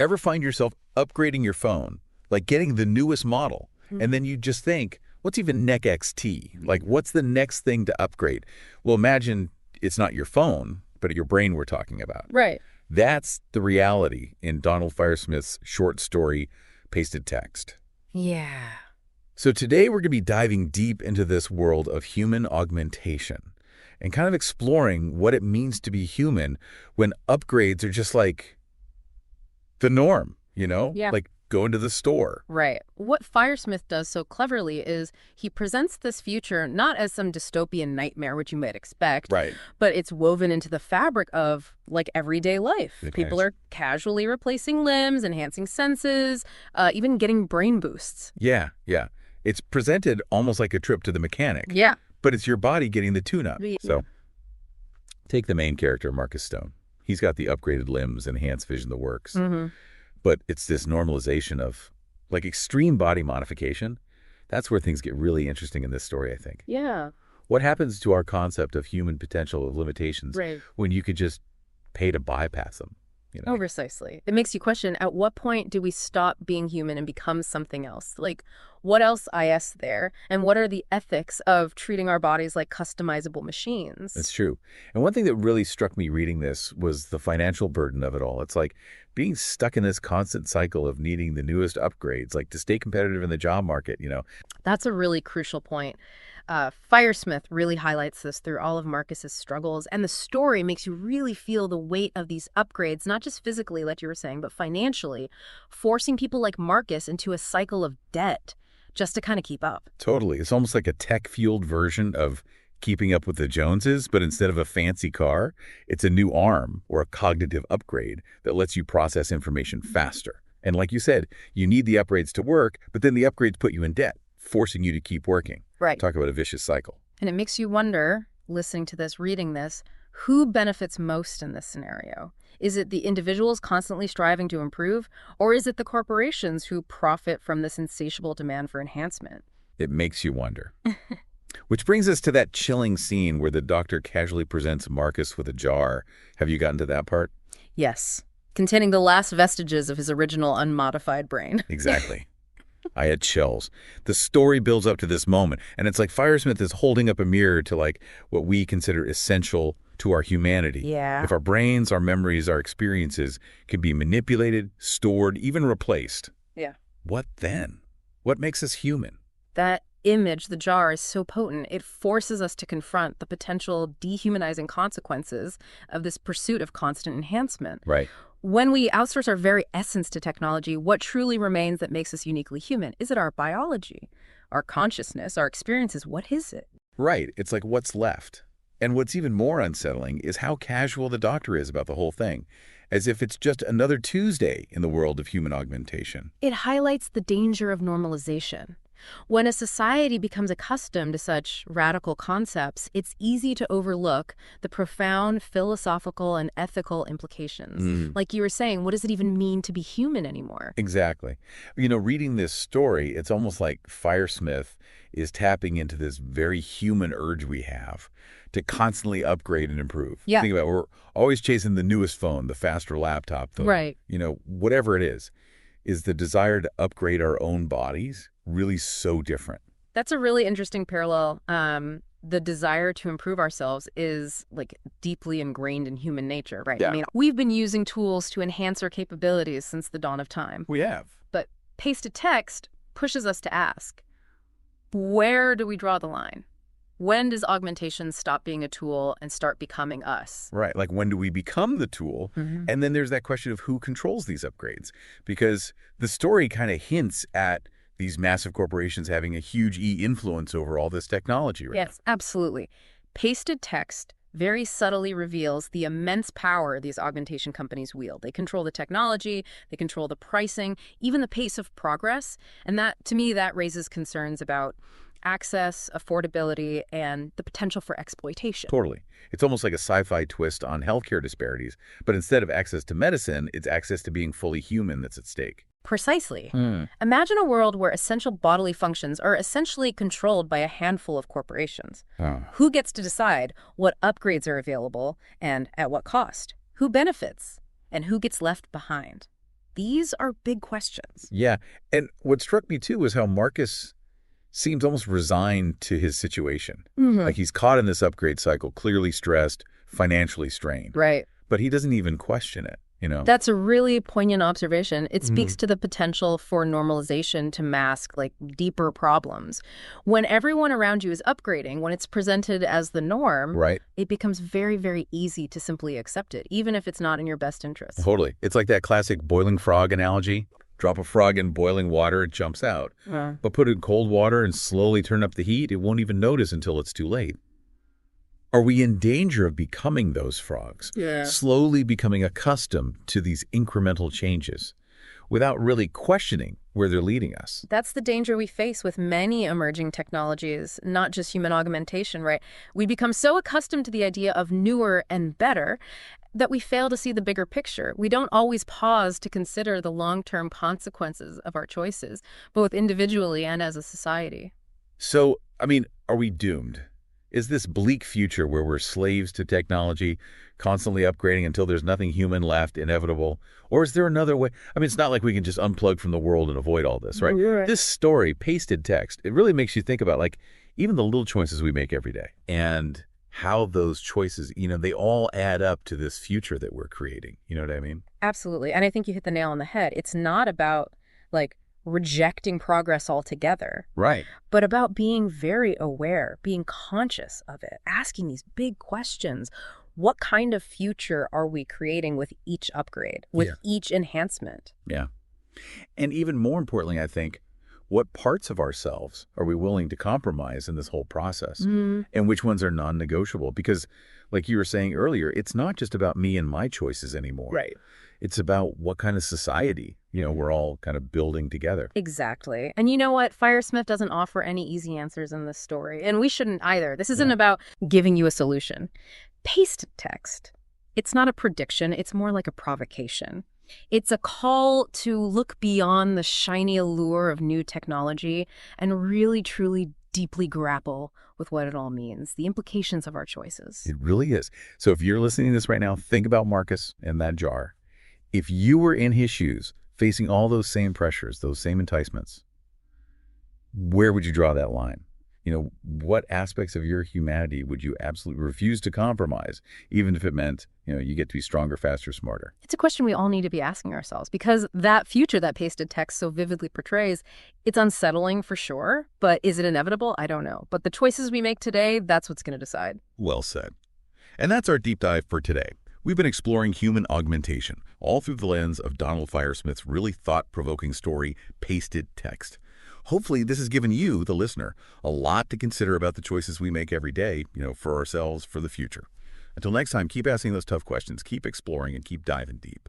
Ever find yourself upgrading your phone, like getting the newest model, and then you just think, what's even Neck XT? Like, what's the next thing to upgrade? Well, imagine it's not your phone, but your brain we're talking about. Right. That's the reality in Donald Firesmith's short story, Pasted Text. Yeah. So today we're going to be diving deep into this world of human augmentation and kind of exploring what it means to be human when upgrades are just like the norm, Yeah. Like going to the store. Right. What Firesmith does so cleverly is he presents this future not as some dystopian nightmare, which you might expect, Right. but it's woven into the fabric of, like, everyday life. Okay. People are casually replacing limbs, enhancing senses, even getting brain boosts. Yeah. It's presented almost like a trip to the mechanic. Yeah. But it's your body getting the tune-up. Yeah. So take the main character, Marcus Stone. He's got the upgraded limbs, enhanced vision, the works. But it's this normalization of, like, extreme body modification. That's where things get really interesting in this story, I think. Yeah. What happens to our concept of human potential of limitations Right. when you could just pay to bypass them? Oh, precisely. It makes you question, at what point do we stop being human and become something else? Like, what else is there? And what are the ethics of treating our bodies like customizable machines? It's true. And one thing that really struck me reading this was the financial burden of it all. It's like being stuck in this constant cycle of needing the newest upgrades, like to stay competitive in the job market, That's a really crucial point. Firesmith really highlights this through all of Marcus's struggles, and the story makes you really feel the weight of these upgrades, not just physically, like you were saying, but financially, forcing people like Marcus into a cycle of debt just to kind of keep up. Totally. It's almost like a tech-fueled version of Keeping Up with the Joneses, but instead of a fancy car, it's a new arm or a cognitive upgrade that lets you process information faster. And like you said, you need the upgrades to work, but then the upgrades put you in debt, forcing you to keep working. Right. Talk about a vicious cycle. And it makes you wonder, listening to this, reading this, who benefits most in this scenario? Is it the individuals constantly striving to improve, or is it the corporations who profit from this insatiable demand for enhancement? It makes you wonder. Which brings us to that chilling scene where the doctor casually presents Marcus with a jar. Have you gotten to that part? Yes. Containing the last vestiges of his original unmodified brain. Exactly. I had chills. The story builds up to this moment, and it's like Firesmith is holding up a mirror to, like, what we consider essential to our humanity. Yeah. If our brains, our memories, our experiences can be manipulated, stored, even replaced. Yeah. What then? What makes us human? That image, the jar, is so potent. It forces us to confront the potential dehumanizing consequences of this pursuit of constant enhancement. Right. When we outsource our very essence to technology, what truly remains that makes us uniquely human? Is it our biology, our consciousness, our experiences? What is it? Right. It's like, what's left? And what's even more unsettling is how casual the doctor is about the whole thing, as if it's just another Tuesday in the world of human augmentation. It highlights the danger of normalization. When a society becomes accustomed to such radical concepts, it's easy to overlook the profound philosophical and ethical implications. Like you were saying, what does it even mean to be human anymore? Exactly. Reading this story, it's almost like Firesmith is tapping into this very human urge we have to constantly upgrade and improve. Yeah. Think about it, we're always chasing the newest phone, the faster laptop, Right. Whatever it is. Is the desire to upgrade our own bodies really so different? That's a really interesting parallel. The desire to improve ourselves is, like, deeply ingrained in human nature, right? Yeah. I mean, we've been using tools to enhance our capabilities since the dawn of time. We have. But pasted text pushes us to ask, where do we draw the line? When does augmentation stop being a tool and start becoming us? Right. Like, when do we become the tool? And then there's that question of who controls these upgrades. Because the story kind of hints at these massive corporations having a huge influence over all this technology right Yes, absolutely. Pasted text very subtly reveals the immense power these augmentation companies wield. They control the technology, they control the pricing, even the pace of progress. And that, to me, that raises concerns about access, affordability, and the potential for exploitation. Totally. It's almost like a sci-fi twist on healthcare disparities, but instead of access to medicine, it's access to being fully human that's at stake. Precisely. Imagine a world where essential bodily functions are essentially controlled by a handful of corporations. Who gets to decide what upgrades are available and at what cost? Who benefits? And who gets left behind? These are big questions. Yeah. And what struck me, too, was how Marcus seems almost resigned to his situation. Like he's caught in this upgrade cycle, clearly stressed, financially strained. Right. But he doesn't even question it, That's a really poignant observation. It speaks to the potential for normalization to mask deeper problems. When everyone around you is upgrading, when it's presented as the norm, Right. it becomes very, very easy to simply accept it, even if it's not in your best interest. Totally. It's like that classic boiling frog analogy. Drop a frog in boiling water, it jumps out. But put it in cold water and slowly turn up the heat, it won't even notice until it's too late. Are we in danger of becoming those frogs? Yeah. Slowly becoming accustomed to these incremental changes without really questioning where they're leading us? That's the danger we face with many emerging technologies, not just human augmentation, right? We become so accustomed to the idea of newer and better that we fail to see the bigger picture. We don't always pause to consider the long-term consequences of our choices, both individually and as a society. So, are we doomed? Is this bleak future where we're slaves to technology, constantly upgrading until there's nothing human left, inevitable? Or is there another way? It's not like we can just unplug from the world and avoid all this, right? You're right. This story, Pasted Text, it really makes you think about even the little choices we make every day and how those choices, they all add up to this future that we're creating. You know what I mean? Absolutely. And I think you hit the nail on the head. It's not about rejecting progress altogether, Right. but about being very aware, being conscious of it, asking these big questions. What kind of future are we creating with each upgrade, with each enhancement? Yeah. And even more importantly, I think, what parts of ourselves are we willing to compromise in this whole process? And which ones are non-negotiable? Because like you were saying earlier, it's not just about me and my choices anymore. Right. It's about what kind of society, we're all kind of building together. Exactly. And you know what? Firesmith doesn't offer any easy answers in this story, and we shouldn't either. This isn't about giving you a solution. Pasted text, it's not a prediction. It's more like a provocation. It's a call to look beyond the shiny allure of new technology and really, truly, deeply grapple with what it all means, the implications of our choices. It really is. So if you're listening to this right now, think about Marcus and that jar. If you were in his shoes, facing all those same pressures, those same enticements, where would you draw that line? What aspects of your humanity would you absolutely refuse to compromise, even if it meant, you get to be stronger, faster, smarter? It's a question we all need to be asking ourselves, because that future that Pasted Text so vividly portrays, it's unsettling for sure, but is it inevitable? I don't know. But the choices we make today, that's what's going to decide. Well said. And that's our deep dive for today. We've been exploring human augmentation, all through the lens of Donald Firesmith's really thought-provoking story, Pasted Text. Hopefully, this has given you, the listener, a lot to consider about the choices we make every day, for ourselves, for the future. Until next time, keep asking those tough questions, keep exploring, and keep diving deep.